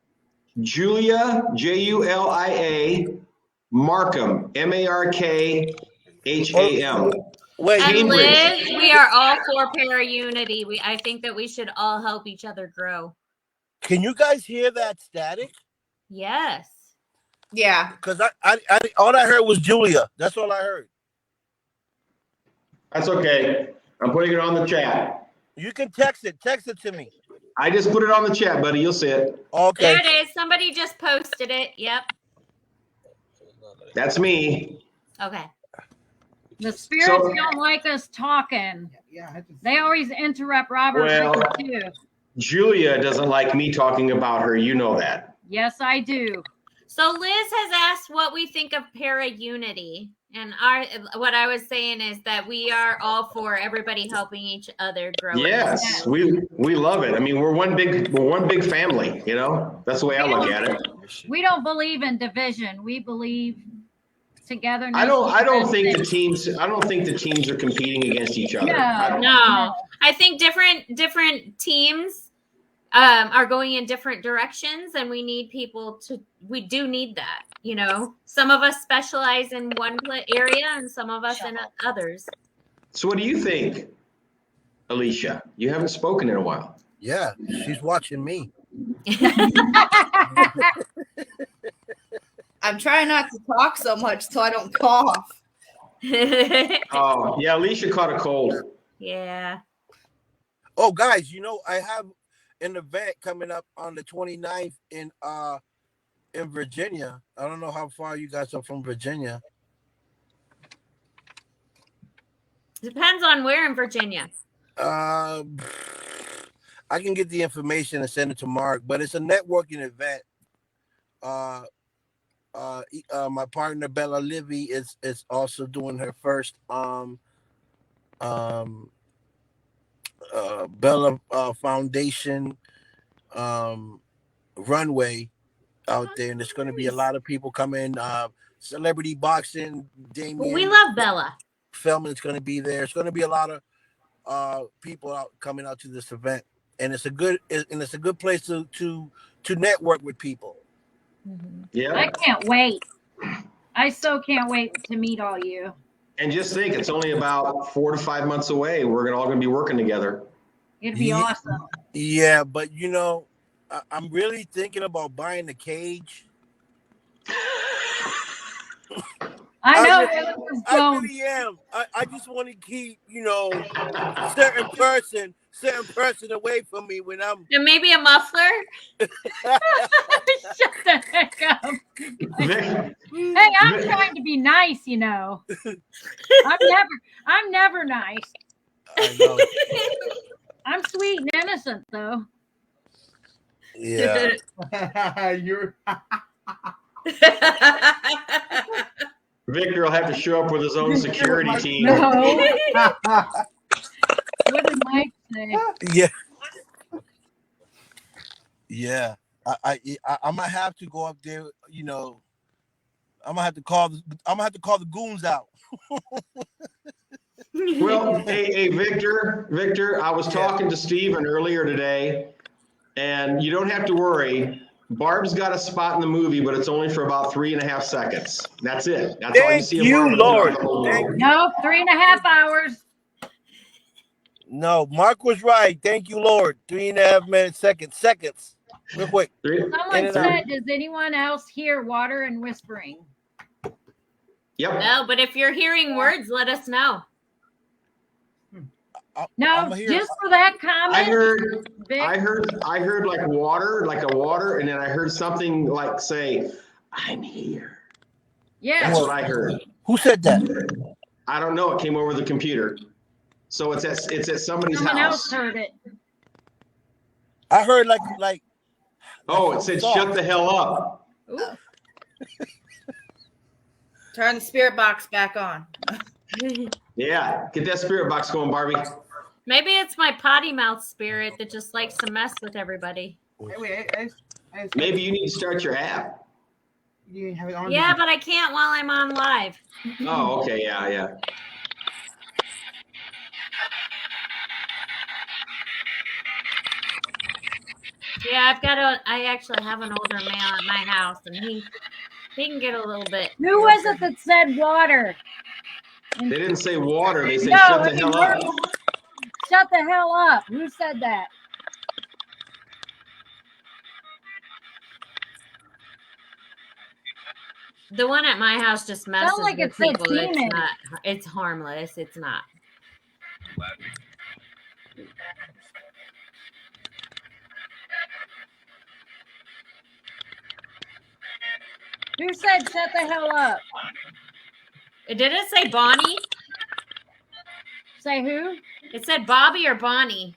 S2: Julia, Julia, Markham, Markham.
S6: Wait,
S4: And
S2: Cambridge.
S4: Liz, we are all for para-unity. I think that we should all help each other grow.
S6: can you guys hear that static?
S4: Yes.
S3: Yeah.
S6: Because I all I heard was Julia. That's all I heard.
S2: That's okay. I'm putting it on the chat.
S6: You can text it. Text it to me.
S2: I just put it on the chat, buddy. You'll see it.
S6: Okay.
S4: There it is. Somebody just posted it. Yep.
S2: That's me.
S4: Okay.
S1: The spirits
S2: So-
S1: don't like us talking.
S5: Yeah, I just,
S1: They always interrupt Robert
S2: Well-
S1: too.
S2: Julia doesn't like me talking about her. You know that.
S1: Yes, I do.
S4: So Liz has asked what we think of para-unity. And what I was saying is that we are all for everybody helping each other grow.
S2: Yes, we love it. I mean, we're one big family, That's the way I look at it.
S1: We don't believe in division. We believe togetherness.
S2: I don't think the teams are competing against each other.
S1: No.
S4: No, I think different teams are going in different directions, and we need people we do need that. Some of us specialize in one area and some of us in others.
S2: So what do you think, Alicia? You haven't spoken in a while.
S6: Yeah, she's watching me.
S3: I'm trying not to talk so much so I don't cough.
S2: Oh, yeah, Alicia caught a cold.
S4: Yeah.
S6: Oh, guys, I have an event coming up on the 29th in Virginia. I don't know how far you guys are from Virginia.
S4: Depends on where in Virginia.
S6: I can get the information and send it to Mark, but it's a networking event. My partner Bella Livy is also doing her first Bella Foundation runway out there, and there's going to be a lot of people coming. Celebrity boxing, Damien
S4: We love Bella.
S6: Feldman's going to be there. It's going to be a lot of people out coming out to this event, and it's a good place to network with people.
S2: Yeah.
S1: I can't wait. I so can't wait to meet all you.
S2: And just think, it's only about 4 to 5 months away. We're all going to be working together.
S1: It'd be awesome.
S6: Yeah, but I'm really thinking about buying a cage.
S1: I know
S6: I
S1: where this is going.
S6: really am. I just want to keep, certain person away from me when I'm.
S4: And maybe a muffler.
S1: Shut the heck up. Hey, I'm trying to be nice, I'm never nice.
S6: I know.
S1: I'm sweet and innocent, though.
S6: Yeah.
S5: You're.
S2: Victor will have to show up with his own security team.
S1: No. What did Mike say?
S6: Yeah. Yeah. I might have to go up there, I'm gonna have to call the goons out.
S2: Well, hey, Victor, I was talking to Steven earlier today, and you don't have to worry. Barb's got a spot in the movie, but it's only for about 3.5 seconds. That's it. That's all you see.
S6: Thank you, Lord.
S1: No, 3.5 hours.
S6: No, Mark was right. Thank you, Lord. 3.5 minutes, seconds. Real quick.
S1: Someone said, does anyone else hear water and whispering?
S2: Yep.
S4: No, but if you're hearing words, let us know.
S1: No, just for that comment.
S2: I heard like a water, and then I heard something like say, "I'm here."
S1: Yeah.
S2: That's what I heard.
S6: Who said that?
S2: I don't know. It came over the computer. So it's at somebody's
S1: Someone
S2: house.
S1: else heard it.
S6: I heard like.
S2: Oh, it said, "Shut the hell up."
S3: Ooh. Turn the spirit box back on.
S2: Yeah, get that spirit box going, Barbie.
S4: Maybe it's my potty mouth spirit that just likes to mess with everybody.
S5: Wait,
S2: Maybe you need to start your app.
S5: You have it on.
S4: Yeah, but I can't while I'm on live.
S2: Oh, okay, yeah.
S4: Yeah, I actually have an older man at my house, and he can get a little bit.
S1: Who was it that said water?
S2: They didn't say water. They said shut the hell up.
S1: Shut the hell up. Who said that?
S4: The one at my house just messes
S1: like
S4: with
S1: it said
S4: people.
S1: demon.
S4: It's harmless. It's not.
S1: Who said shut the hell up?
S4: Did it say Bonnie?
S1: Say who?
S4: It said Bobby or Bonnie.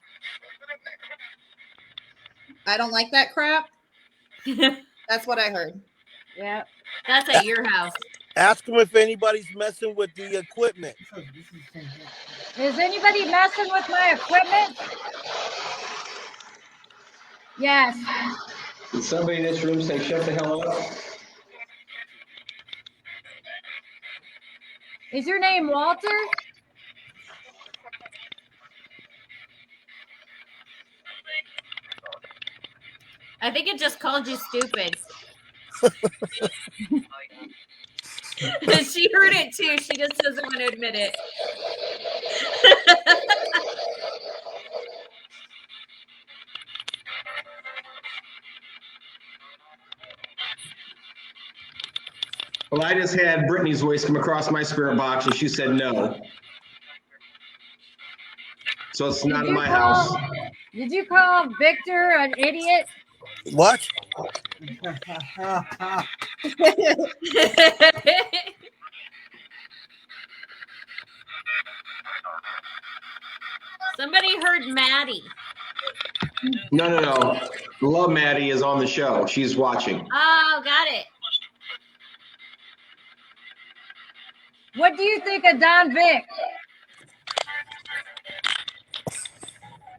S3: I don't like that crap. That's what I heard.
S1: Yeah.
S4: That's at your house.
S6: Ask them if anybody's messing with the equipment.
S1: Is anybody messing with my equipment? Yes.
S2: Did somebody in this room say shut the hell up?
S1: Is your name Walter?
S4: I think it just called you stupid. She heard it too. She just doesn't want to admit it.
S2: Well, I just had Brittany's voice come across my spirit box, and she said no. So it's not in my house.
S1: Did you call Victor an idiot?
S6: What?
S4: Somebody heard Maddie.
S2: No. Love Maddie is on the show. She's watching.
S4: Oh, got it.
S1: What do you think of Don Vic?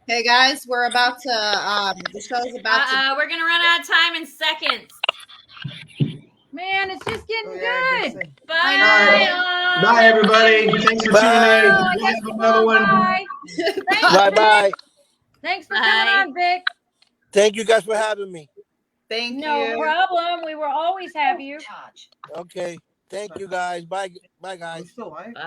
S3: Hey guys, we're about to the show's about to
S4: We're gonna run out of time in seconds.
S1: Man, it's just getting good.
S4: Bye.
S2: Bye, everybody. Thanks for tuning in.
S1: Oh, I guess
S2: Another one.
S1: bye.
S6: Bye.
S1: Thanks for coming
S4: Bye.
S1: on, Vic.
S6: Thank you guys for having me.
S3: Thank
S1: No
S3: you.
S1: problem. We will always have you.
S6: Okay. Thank you guys. Bye. Bye,
S5: Are we
S6: guys.
S5: still live?
S4: Bye.